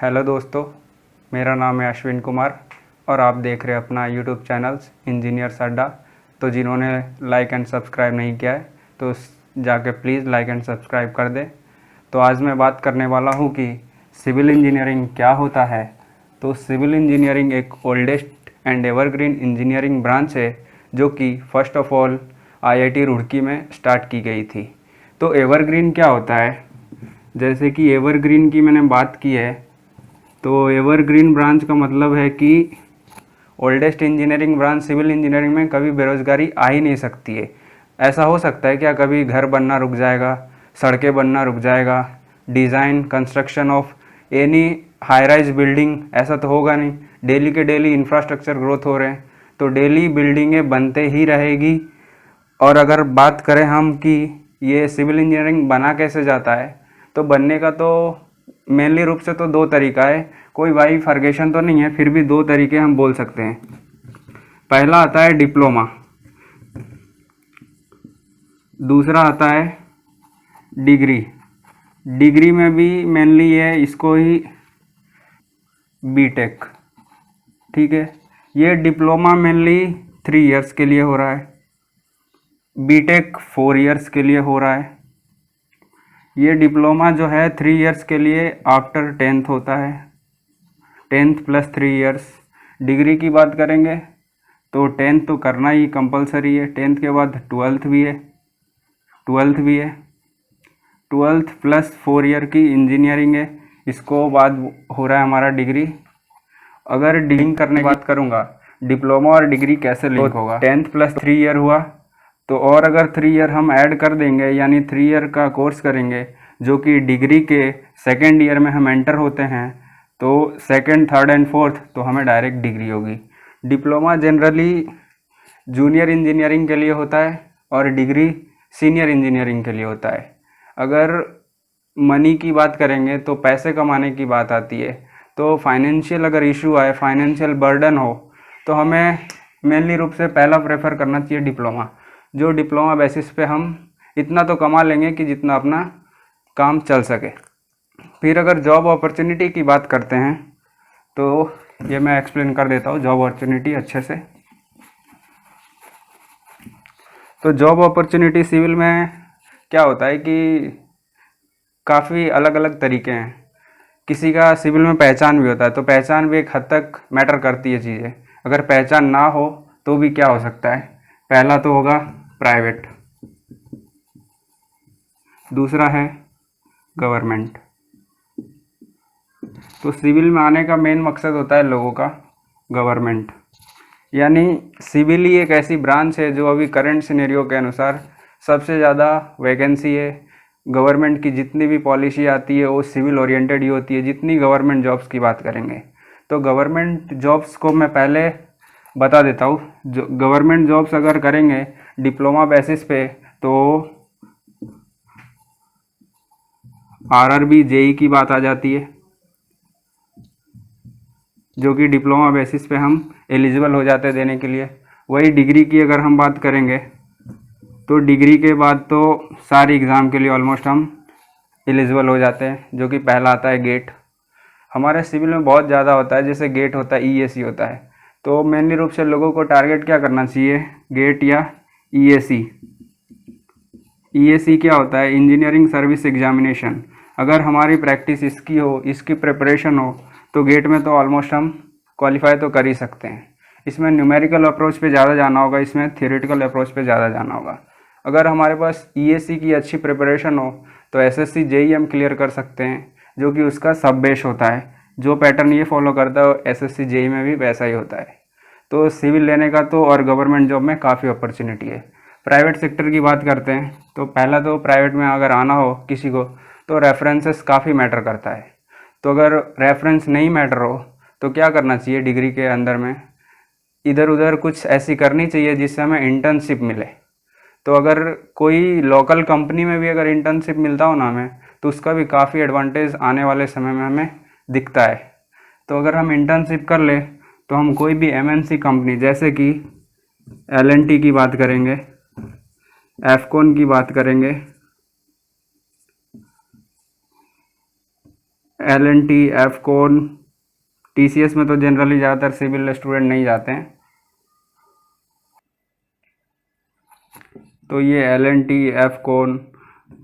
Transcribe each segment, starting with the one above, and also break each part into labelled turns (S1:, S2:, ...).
S1: Hello दोस्तों, मेरा नाम है अश्विन कुमार और आप देख रहे हैं अपना यूट्यूब चैनल्स इंजीनियर्स अड्डा। तो जिन्होंने लाइक एंड सब्सक्राइब नहीं किया है तो जाके प्लीज़ लाइक एंड सब्सक्राइब कर दें। तो आज मैं बात करने वाला हूँ कि सिविल इंजीनियरिंग क्या होता है। तो सिविल इंजीनियरिंग एक oldest and evergreen engineering branch है जो कि first of all IIT Roorkee में स्टार्ट की गई थी। तो एवरग्रीन क्या होता है? जैसे कि एवरग्रीन की मैंने बात की है, तो एवरग्रीन ब्रांच का मतलब है कि oldest engineering branch civil engineering में कभी बेरोजगारी आ ही नहीं सकती है। ऐसा हो सकता है क्या कभी घर बनना रुक जाएगा, सड़कें बनना रुक जाएगा, design construction of any high rise building, ऐसा तो होगा नहीं। डेली के डेली इंफ्रास्ट्रक्चर ग्रोथ हो रहे हैं तो डेली बिल्डिंगें बनते ही रहेगी। और अगर बात करें हम कि ये सिविल इंजीनियरिंग बना कैसे जाता है, तो बनने का तो मेनली रूप से तो दो तरीका है। कोई वाई फर्गेशन तो नहीं है, फिर भी दो तरीके हम बोल सकते हैं। पहला आता है डिप्लोमा, दूसरा आता है डिग्री। डिग्री में भी मेनली है इसको ही बीटेक, ठीक है। ये डिप्लोमा मेनली 3 इयर्स के लिए हो रहा है, बीटेक 4 इयर्स के लिए हो रहा है। ये डिप्लोमा जो है 3 इयर्स के लिए आफ्टर 10th होता है, 10th + 3 इयर्स। डिग्री की बात करेंगे तो 10th तो करना ही कंपलसरी है, 10th के बाद 12th भी है, 12th + 4 ईयर की इंजीनियरिंग है। इसको बाद हो रहा है हमारा डिग्री। अगर लिंक करने की बात करूँगा, डिप्लोमा और डिग्री कैसे लिंक होगा, 10th + 3 ईयर हुआ तो और अगर 3 ईयर हम ऐड कर देंगे, यानी 3 ईयर का कोर्स करेंगे जो कि डिग्री के सेकेंड ईयर में हम एंटर होते हैं, तो सेकेंड, थर्ड एंड फोर्थ तो हमें डायरेक्ट डिग्री होगी। डिप्लोमा जनरली जूनियर इंजीनियरिंग के लिए होता है और डिग्री सीनियर इंजीनियरिंग के लिए होता है। अगर मनी की बात करेंगे तो पैसे कमाने की बात आती है, तो फाइनेंशियल अगर इशू आए, फाइनेंशियल बर्डन हो, तो हमें मेनली रूप से पहला प्रेफर करना चाहिए डिप्लोमा। जो डिप्लोमा बेसिस पे हम इतना तो कमा लेंगे कि जितना अपना काम चल सके। फिर अगर जॉब अपॉर्चुनिटी की बात करते हैं तो ये मैं एक्सप्लेन कर देता हूँ जॉब अपॉर्चुनिटी अच्छे से। तो जॉब अपॉर्चुनिटी सिविल में क्या होता है कि काफ़ी अलग अलग तरीके हैं। किसी का सिविल में पहचान भी होता है, तो पहचान भी एक हद तक मैटर करती है चीज़ें। अगर पहचान ना हो तो भी क्या हो सकता है, पहला तो होगा प्राइवेट, दूसरा है गवर्नमेंट। तो सिविल में आने का मेन मकसद होता है लोगों का गवर्नमेंट, यानी सिविल ही एक ऐसी ब्रांच है जो अभी करंट सिनेरियो के अनुसार सबसे ज़्यादा वैकेंसी है। गवर्नमेंट की जितनी भी पॉलिसी आती है वो सिविल ओरिएंटेड ही होती है। जितनी गवर्नमेंट जॉब्स की बात करेंगे तो गवर्नमेंट जॉब्स को मैं पहले बता देता हूँ। जो गवर्नमेंट जॉब्स अगर करेंगे डिप्लोमा बेसिस पे तो आरआरबी, जेई की बात आ जाती है, जो कि डिप्लोमा बेसिस पे हम एलिजिबल हो जाते हैं देने के लिए। वही डिग्री की अगर हम बात करेंगे तो डिग्री के बाद तो सारी एग्ज़ाम के लिए ऑलमोस्ट हम एलिजिबल हो जाते हैं, जो कि पहला आता है गेट। हमारे सिविल में बहुत ज़्यादा होता है, जैसे गेट होता है, ईएसी होता है। तो मेनली रूप से लोगों को टारगेट क्या करना चाहिए, गेट या ईएसी। ईएसी क्या होता है, इंजीनियरिंग सर्विस एग्जामिनेशन। अगर हमारी प्रैक्टिस इसकी हो, इसकी प्रिपरेशन हो, तो गेट में तो ऑलमोस्ट हम क्वालिफाई तो कर ही सकते हैं। इसमें न्यूमेरिकल अप्रोच पे ज़्यादा जाना होगा, इसमें थियोरेटिकल अप्रोच पे ज़्यादा जाना होगा। अगर हमारे पास ईएसी की अच्छी प्रिपरेशन हो तो एसएससी जेई हम क्लियर कर सकते हैं, जो कि उसका सब बेस होता है। जो पैटर्न ये फॉलो करता है एसएससी जेई में भी वैसा ही होता है। तो सिविल लेने का तो और गवर्नमेंट जॉब में काफ़ी अपॉर्चुनिटी है। प्राइवेट सेक्टर की बात करते हैं तो पहला तो प्राइवेट में अगर आना हो किसी को तो रेफरेंसेस काफ़ी मैटर करता है। तो अगर रेफरेंस नहीं मैटर हो तो क्या करना चाहिए, डिग्री के अंदर में इधर उधर कुछ ऐसी करनी चाहिए जिससे हमें इंटर्नशिप मिले। तो अगर कोई लोकल कंपनी में भी अगर इंटर्नशिप मिलता हो ना हमें, तो उसका भी काफ़ी एडवांटेज आने वाले समय में हमें दिखता है। तो अगर हम इंटर्नशिप कर ले तो हम कोई भी एमएनसी कंपनी, जैसे कि एलएनटी की बात करेंगे, एफकॉन की बात करेंगे, L&T, एफकॉन, TCS में तो जनरली ज़्यादातर सिविल स्टूडेंट नहीं जाते हैं। तो ये L&T, एफकॉन,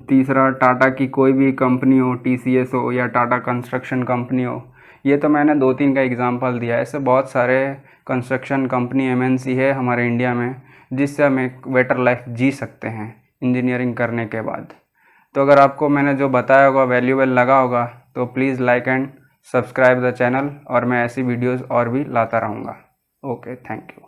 S1: तीसरा टाटा की कोई भी कंपनी हो, TCS हो या टाटा कंस्ट्रक्शन कंपनी हो। ये तो मैंने 2-3 का एग्जांपल दिया है। ऐसे बहुत सारे कंस्ट्रक्शन कंपनी MNC है हमारे इंडिया में, जिससे हम एक बेटर लाइफ जी सकते हैं इंजीनियरिंग करने के बाद। तो अगर आपको मैंने जो बताया होगा वैल्यूएबल लगा होगा तो please like and subscribe the channel, और मैं ऐसी वीडियोज़ और भी लाता रहूँगा। Okay, thank you.